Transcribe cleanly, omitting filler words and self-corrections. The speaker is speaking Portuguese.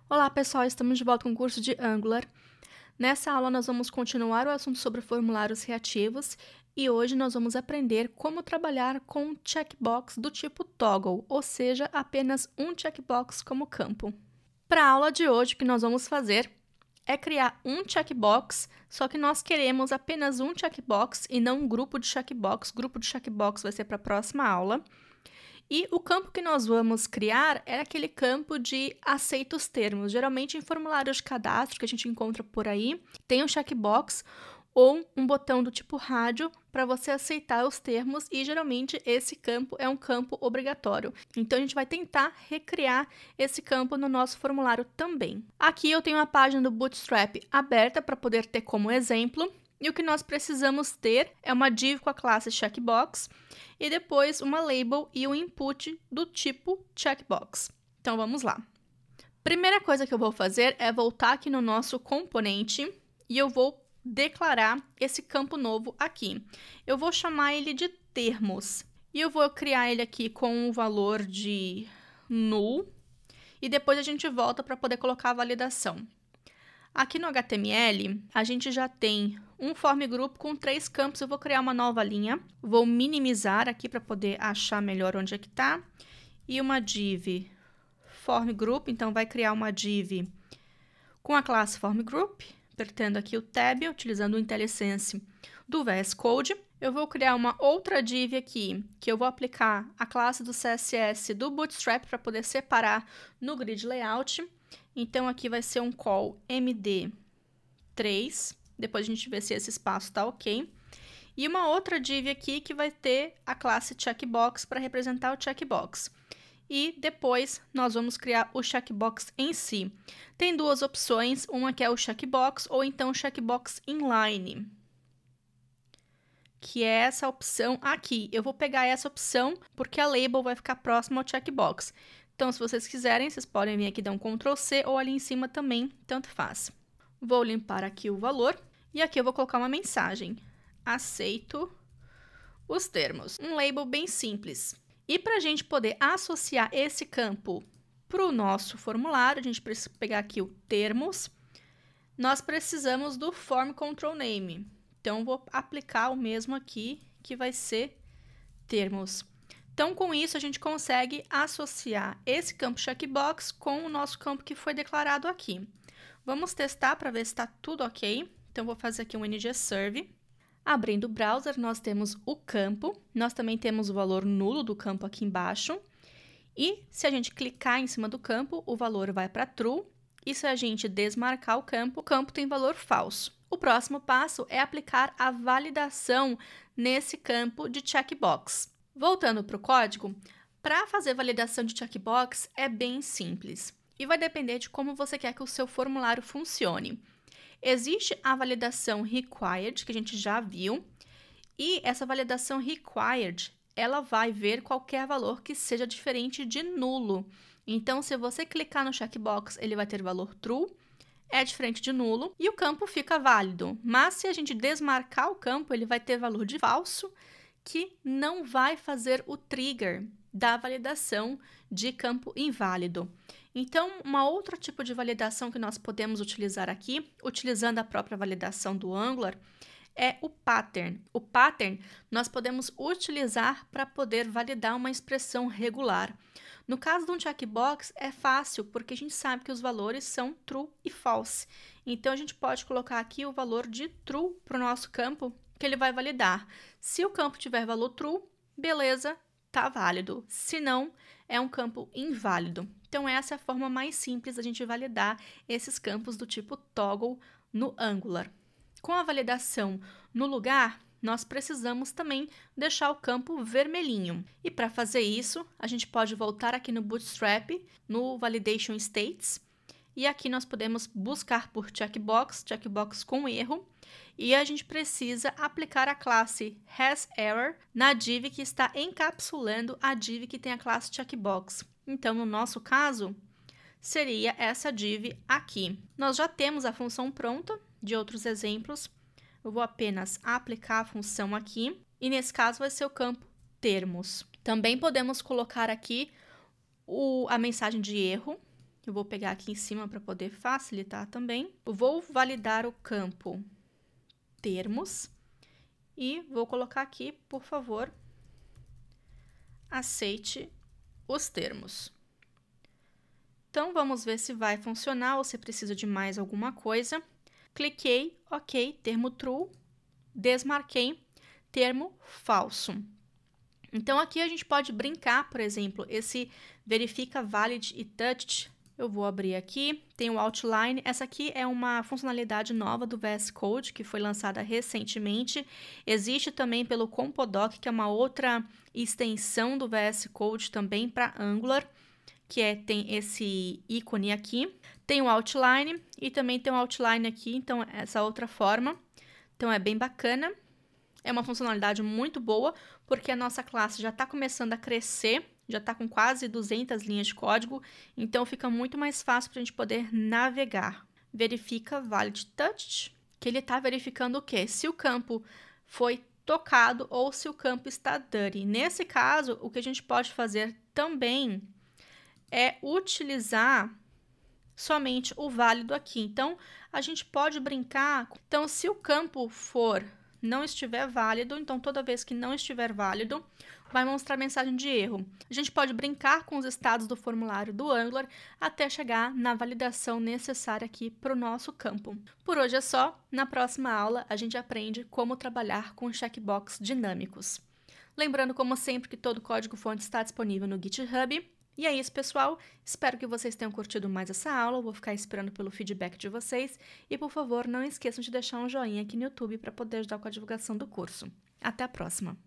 Olá pessoal, estamos de volta com o curso de Angular. Nessa aula nós vamos continuar o assunto sobre formulários reativos e hoje nós vamos aprender como trabalhar com um checkbox do tipo toggle, ou seja, apenas um checkbox como campo. Para a aula de hoje, o que nós vamos fazer é criar um checkbox, só que nós queremos apenas um checkbox e não um grupo de checkbox. Grupo de checkbox vai ser para a próxima aula. E o campo que nós vamos criar é aquele campo de aceita os termos. Geralmente em formulários de cadastro que a gente encontra por aí, tem um checkbox ou um botão do tipo rádio para você aceitar os termos e geralmente esse campo é um campo obrigatório. Então a gente vai tentar recriar esse campo no nosso formulário também. Aqui eu tenho a página do Bootstrap aberta para poder ter como exemplo. E o que nós precisamos ter é uma div com a classe checkbox e depois uma label e um input do tipo checkbox. Então, vamos lá. Primeira coisa que eu vou fazer é voltar aqui no nosso componente e eu vou declarar esse campo novo aqui. Eu vou chamar ele de termos e eu vou criar ele aqui com um valor de null e depois a gente volta para poder colocar a validação. Aqui no HTML, a gente já tem um form group com 3 campos. Eu vou criar uma nova linha, vou minimizar aqui para poder achar melhor onde é que está. E uma div form group, então vai criar uma div com a classe form group, apertando aqui o tab, utilizando o IntelliSense do VS Code. Eu vou criar uma outra div aqui, que eu vou aplicar a classe do CSS do Bootstrap para poder separar no grid layout. Então, aqui vai ser um call md3, depois a gente vê se esse espaço está ok. E uma outra div aqui que vai ter a classe checkbox para representar o checkbox. E depois nós vamos criar o checkbox em si. Tem duas opções, uma que é o checkbox ou então o checkbox inline, que é essa opção aqui. Eu vou pegar essa opção porque a label vai ficar próxima ao checkbox. Então, se vocês quiserem, vocês podem vir aqui dar um Ctrl+C ou ali em cima também, tanto faz. Vou limpar aqui o valor e aqui eu vou colocar uma mensagem. Aceito os termos. Um label bem simples. E para a gente poder associar esse campo para o nosso formulário, a gente precisa pegar aqui o termos. Nós precisamos do form control name. Então, vou aplicar o mesmo aqui, que vai ser termos. Então, com isso, a gente consegue associar esse campo checkbox com o nosso campo que foi declarado aqui. Vamos testar para ver se está tudo ok. Então, vou fazer aqui um ngServe. Abrindo o browser, nós temos o campo. Nós também temos o valor nulo do campo aqui embaixo. E se a gente clicar em cima do campo, o valor vai para true. E se a gente desmarcar o campo tem valor falso. O próximo passo é aplicar a validação nesse campo de checkbox. Voltando para o código, para fazer validação de checkbox é bem simples e vai depender de como você quer que o seu formulário funcione. Existe a validação required, que a gente já viu, e essa validação required, ela vai ver qualquer valor que seja diferente de nulo. Então, se você clicar no checkbox, ele vai ter valor true, é diferente de nulo, e o campo fica válido. Mas se a gente desmarcar o campo, ele vai ter valor de falso, que não vai fazer o trigger da validação de campo inválido. Então, um outro tipo de validação que nós podemos utilizar aqui, utilizando a própria validação do Angular, é o pattern. O pattern nós podemos utilizar para poder validar uma expressão regular. No caso de um checkbox, é fácil, porque a gente sabe que os valores são true e false. Então, a gente pode colocar aqui o valor de true para o nosso campo, que ele vai validar. Se o campo tiver valor true, beleza, tá válido. Se não, é um campo inválido. Então, essa é a forma mais simples da gente validar esses campos do tipo toggle no Angular. Com a validação no lugar, nós precisamos também deixar o campo vermelhinho. E para fazer isso, a gente pode voltar aqui no Bootstrap, no Validation States, e aqui nós podemos buscar por checkbox, checkbox com erro, e a gente precisa aplicar a classe hasError na div que está encapsulando a div que tem a classe checkbox. Então, no nosso caso, seria essa div aqui. Nós já temos a função pronta. De outros exemplos, eu vou apenas aplicar a função aqui, e nesse caso vai ser o campo termos. Também podemos colocar aqui a mensagem de erro, Eu vou pegar aqui em cima para poder facilitar também. Eu vou validar o campo termos e vou colocar aqui, por favor, aceite os termos. Então, vamos ver se vai funcionar ou se precisa de mais alguma coisa. Cliquei, ok, termo true, desmarquei, termo falso. Então, aqui a gente pode brincar, por exemplo, esse verifica valid e touched. Eu vou abrir aqui, tem o outline. Essa aqui é uma funcionalidade nova do VS Code, que foi lançada recentemente. Existe também pelo Compodoc, que é uma outra extensão do VS Code também para Angular, que tem esse ícone aqui. Tem o outline e também tem o outline aqui, então essa outra forma. Então é bem bacana. É uma funcionalidade muito boa, porque a nossa classe já está começando a crescer, já está com quase 200 linhas de código, então fica muito mais fácil para a gente poder navegar. Verifica valid touched, que ele está verificando o quê? Se o campo foi tocado ou se o campo está dirty. Nesse caso, o que a gente pode fazer também é utilizar somente o válido aqui. Então, a gente pode brincar. Então, se o campo não estiver válido, então toda vez que não estiver válido, vai mostrar mensagem de erro. A gente pode brincar com os estados do formulário do Angular até chegar na validação necessária aqui para o nosso campo. Por hoje é só. Na próxima aula, a gente aprende como trabalhar com checkbox dinâmicos. Lembrando, como sempre, que todo código-fonte está disponível no GitHub. E é isso, pessoal. Espero que vocês tenham curtido mais essa aula. Eu vou ficar esperando pelo feedback de vocês. E, por favor, não esqueçam de deixar um joinha aqui no YouTube para poder ajudar com a divulgação do curso. Até a próxima!